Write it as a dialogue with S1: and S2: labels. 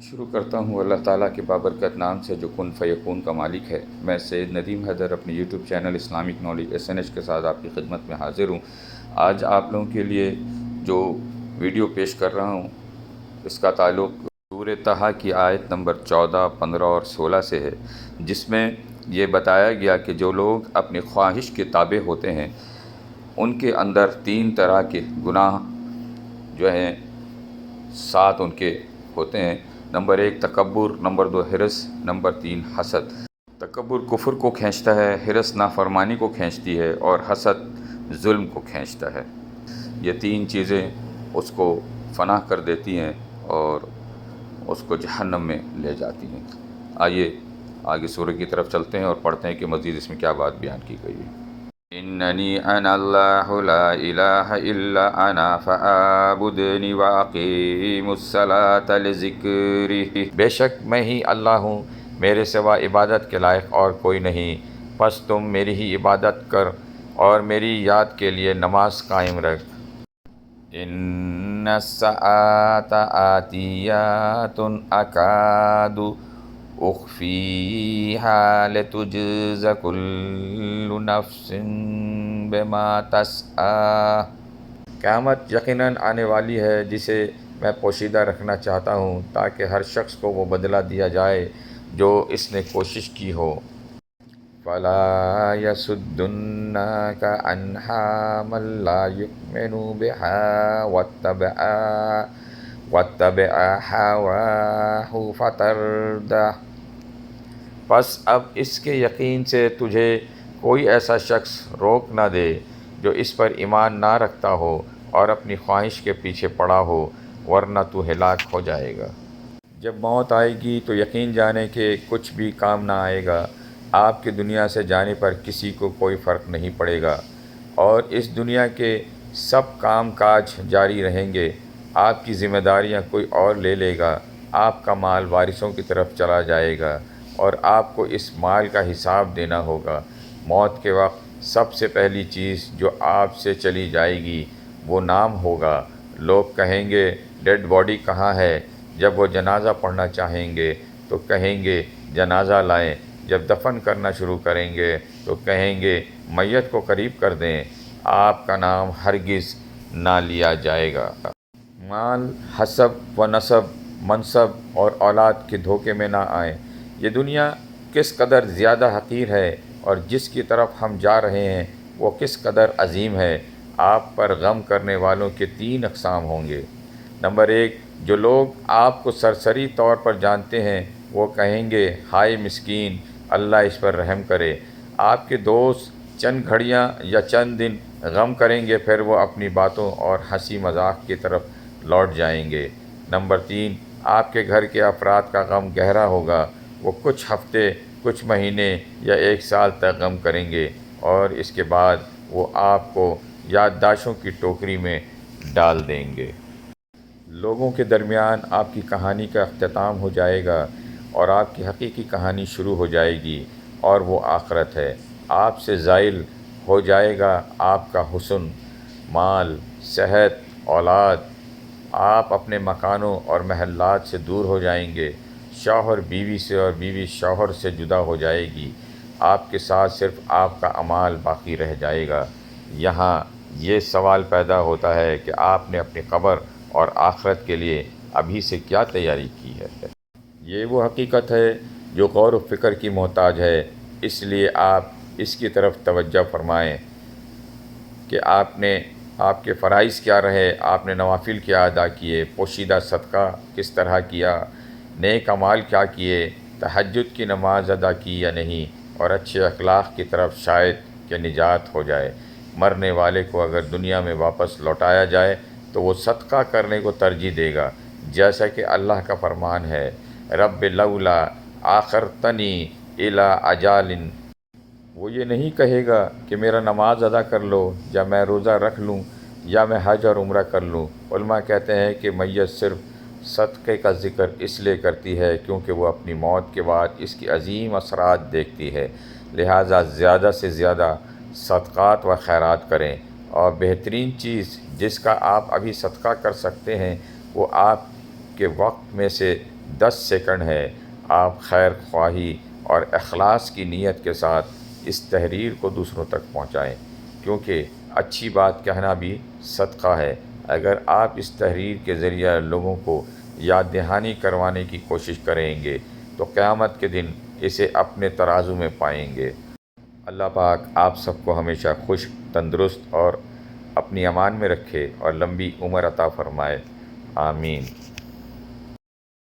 S1: شروع کرتا ہوں اللہ تعالیٰ کے بابرکت نام سے جو کن فیکون کا مالک ہے۔ میں سید ندیم حیدر اپنے YouTube channel Islamic knowledge SNH کے ساتھ آپ کی خدمت میں حاضر ہوں۔ آج آپ لوگوں کے لیے جو ویڈیو پیش کر رہا ہوں اس کا تعلق سورہ طٰہٰ کی آیت نمبر 14، 15 اور 16 سے ہے، جس میں یہ بتایا گیا کہ جو لوگ اپنی خواہش کے تابع ہوتے ہیں ان کے اندر 3 طرح کے گناہ جو ہیں 7 ان کے ہوتے ہیں۔ نمبر 1 تکبر، نمبر 2 حرص، نمبر 3 حسد۔ تکبر کفر کو کھینچتا ہے، حرص نافرمانی کو کھینچتی ہے اور حسد ظلم کو کھینچتا ہے۔ یہ 3 چیزیں اس کو فنا کر دیتی ہیں اور اس کو جہنم میں لے جاتی ہیں۔ آئیے آگے سورہ کی طرف چلتے ہیں اور پڑھتے ہیں کہ مزید اس میں کیا بات بیان کی گئی ہے۔ اننی انا اللہ لا الہ الا انا فاعبدنی واقیم الصلاۃ لذکری۔ بے شک میں ہی اللہ ہوں، میرے سوا عبادت کے لائق اور کوئی نہیں، پس تم میری ہی عبادت کر اور میری یاد کے لیے نماز قائم رکھ۔ ان الساعۃ آتیۃ اکاد اخفیہا لتجزی کل نفس بما تسعی۔ قیامت یقیناً آنے والی ہے جسے میں پوشیدہ رکھنا چاہتا ہوں تاکہ ہر شخص کو وہ بدلہ دیا جائے جو اس نے کوشش کی ہو۔ فَلَا يَصُدُّنَّكَ عَنْهَا مَن لَّا يُؤْمِنُ بِهَا وَاتَّبَعَ هَوَاهُ فَتَرْدَىٰ۔ پس اب اس کے یقین سے تجھے کوئی ایسا شخص روک نہ دے جو اس پر ایمان نہ رکھتا ہو اور اپنی خواہش کے پیچھے پڑا ہو، ورنہ تو ہلاک ہو جائے گا۔ جب موت آئے گی تو یقین جانے کہ کچھ بھی کام نہ آئے گا۔ آپ کے دنیا سے جانے پر کسی کو کوئی فرق نہیں پڑے گا اور اس دنیا کے سب کام کاج جاری رہیں گے۔ آپ کی ذمہ داریاں کوئی اور لے لے گا، آپ کا مال وارثوں کی طرف چلا جائے گا اور آپ کو اس مال کا حساب دینا ہوگا۔ موت کے وقت سب سے پہلی چیز جو آپ سے چلی جائے گی وہ نام ہوگا۔ لوگ کہیں گے ڈیڈ باڈی کہاں ہے؟ جب وہ جنازہ پڑھنا چاہیں گے تو کہیں گے جنازہ لائیں، جب دفن کرنا شروع کریں گے تو کہیں گے میت کو قریب کر دیں، آپ کا نام ہرگز نہ لیا جائے گا۔ مال، حسب و نسب، منصب اور اولاد کے دھوکے میں نہ آئیں۔ یہ دنیا کس قدر زیادہ حقیر ہے اور جس کی طرف ہم جا رہے ہیں وہ کس قدر عظیم ہے۔ آپ پر غم کرنے والوں کے 3 اقسام ہوں گے۔ نمبر 1 جو لوگ آپ کو سرسری طور پر جانتے ہیں وہ کہیں گے ہائے مسکین، اللہ اس پر رحم کرے۔ آپ کے دوست چند گھڑیاں یا چند دن غم کریں گے، پھر وہ اپنی باتوں اور ہنسی مذاق کی طرف لوٹ جائیں گے۔ نمبر 3 آپ کے گھر کے افراد کا غم گہرا ہوگا، وہ کچھ ہفتے، کچھ مہینے یا 1 سال تک غم کریں گے اور اس کے بعد وہ آپ کو یادداشتوں کی ٹوکری میں ڈال دیں گے۔ لوگوں کے درمیان آپ کی کہانی کا اختتام ہو جائے گا اور آپ کی حقیقی کہانی شروع ہو جائے گی اور وہ آخرت ہے۔ آپ سے زائل ہو جائے گا آپ کا حسن، مال، صحت، اولاد۔ آپ اپنے مکانوں اور محلات سے دور ہو جائیں گے۔ شوہر بیوی سے اور بیوی شوہر سے جدا ہو جائے گی۔ آپ کے ساتھ صرف آپ کا اعمال باقی رہ جائے گا۔ یہاں یہ سوال پیدا ہوتا ہے کہ آپ نے اپنی قبر اور آخرت کے لیے ابھی سے کیا تیاری کی ہے؟ یہ وہ حقیقت ہے جو غور و فکر کی محتاج ہے، اس لیے آپ اس کی طرف توجہ فرمائیں کہ آپ کے فرائض کیا رہے، آپ نے نوافل کیا ادا کیے، پوشیدہ صدقہ کس طرح کیا، نیک اعمال کیا کیے، تہجد کی نماز ادا کی یا نہیں، اور اچھے اخلاق کی طرف شاید کہ نجات ہو جائے۔ مرنے والے کو اگر دنیا میں واپس لوٹایا جائے تو وہ صدقہ کرنے کو ترجیح دے گا، جیسا کہ اللہ کا فرمان ہے رب لولا آخرتنی الی اجال۔ وہ یہ نہیں کہے گا کہ میرا نماز ادا کر لو یا میں روزہ رکھ لوں یا میں حج اور عمرہ کر لوں۔ علماء کہتے ہیں کہ میت صرف صدقے کا ذکر اس لیے کرتی ہے کیونکہ وہ اپنی موت کے بعد اس کی عظیم اثرات دیکھتی ہے، لہٰذا زیادہ سے زیادہ صدقات و خیرات کریں، اور بہترین چیز جس کا آپ ابھی صدقہ کر سکتے ہیں وہ آپ کہ وقت میں سے 10 سیکنڈ ہے، آپ خیر خواہی اور اخلاص کی نیت کے ساتھ اس تحریر کو دوسروں تک پہنچائیں، کیونکہ اچھی بات کہنا بھی صدقہ ہے۔ اگر آپ اس تحریر کے ذریعہ لوگوں کو یاد دہانی کروانے کی کوشش کریں گے تو قیامت کے دن اسے اپنے ترازو میں پائیں گے۔ اللہ پاک آپ سب کو ہمیشہ خوش، تندرست اور اپنی امان میں رکھے اور لمبی عمر عطا فرمائے، آمین۔